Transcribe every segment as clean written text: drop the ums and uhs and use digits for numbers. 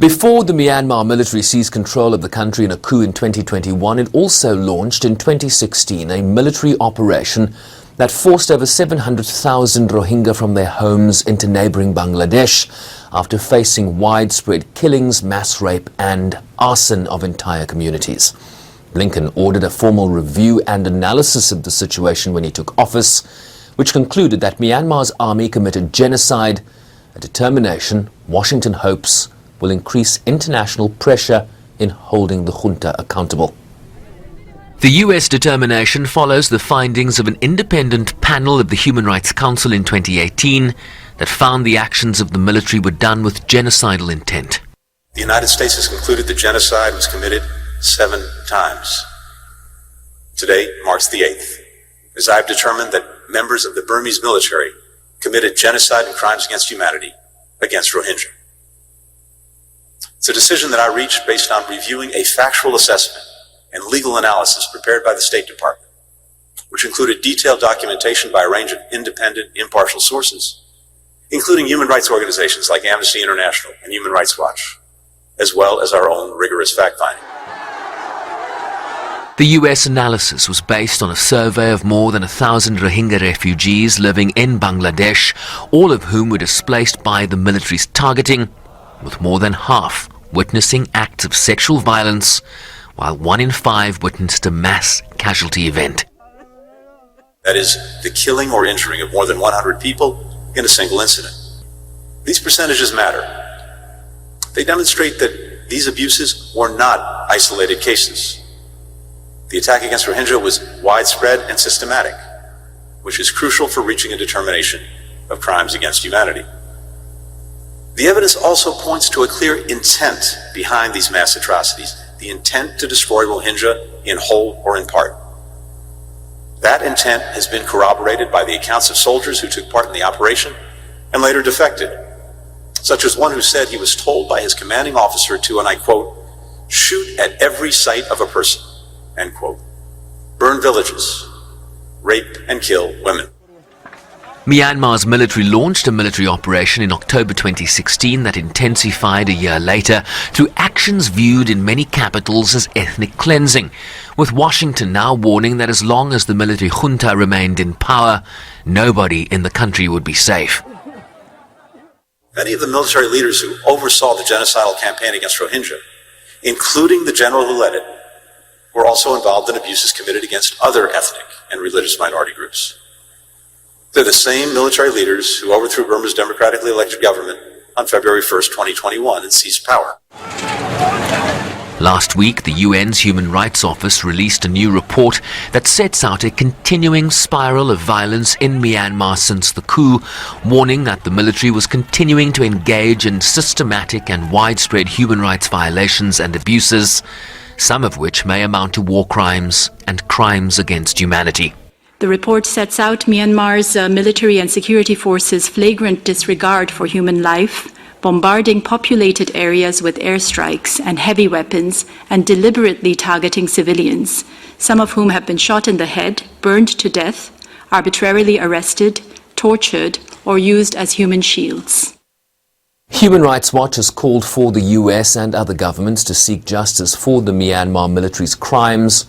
Before the Myanmar military seized control of the country in a coup in 2021, it also launched in 2016 a military operation that forced over 700,000 Rohingya from their homes into neighboring Bangladesh after facing widespread killings, mass rape and arson of entire communities. Blinken ordered a formal review and analysis of the situation when he took office, which concluded that Myanmar's army committed genocide, a determination Washington hopes will increase international pressure in holding the junta accountable. The US determination follows the findings of an independent panel of the Human Rights Council in 2018 that found the actions of the military were done with genocidal intent. The United States has concluded that genocide was committed 7 times. Today marks the 8th, as I have determined that members of the Burmese military committed genocide and crimes against humanity against Rohingya. It's a decision that I reached based on reviewing a factual assessment and legal analysis prepared by the State Department, which included detailed documentation by a range of independent, impartial sources, including human rights organizations like Amnesty International and Human Rights Watch, as well as our own rigorous fact-finding. The US analysis was based on a survey of more than 1,000 Rohingya refugees living in Bangladesh, all of whom were displaced by the military's targeting, with more than half witnessing acts of sexual violence, while 1 in 5 witnessed a mass casualty event. That is, the killing or injuring of more than 100 people in a single incident. These percentages matter. They demonstrate that these abuses were not isolated cases. The attack against Rohingya was widespread and systematic, which is crucial for reaching a determination of crimes against humanity. The evidence also points to a clear intent behind these mass atrocities, the intent to destroy Rohingya in whole or in part. That intent has been corroborated by the accounts of soldiers who took part in the operation and later defected, such as one who said he was told by his commanding officer to, and I quote, "shoot at every sight of a person," end quote, burn villages, rape and kill women. Myanmar's military launched a military operation in October 2016 that intensified a year later through actions viewed in many capitals as ethnic cleansing, with Washington now warning that as long as the military junta remained in power, nobody in the country would be safe. Many of the military leaders who oversaw the genocidal campaign against Rohingya, including the general who led it, were also involved in abuses committed against other ethnic and religious minority groups. They're the same military leaders who overthrew Burma's democratically elected government on February 1st, 2021 and seized power. Last week, the UN's Human Rights Office released a new report that sets out a continuing spiral of violence in Myanmar since the coup, warning that the military was continuing to engage in systematic and widespread human rights violations and abuses, some of which may amount to war crimes and crimes against humanity. The report sets out Myanmar's military and security forces' flagrant disregard for human life, bombarding populated areas with airstrikes and heavy weapons and deliberately targeting civilians, some of whom have been shot in the head, burned to death, arbitrarily arrested, tortured, or used as human shields. Human Rights Watch has called for the US and other governments to seek justice for the Myanmar military's crimes,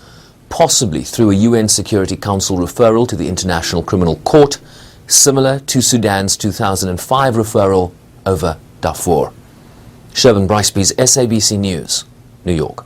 possibly through a UN Security Council referral to the International Criminal Court, similar to Sudan's 2005 referral over Darfur. Sherwin Bryce-Pease, SABC News, New York.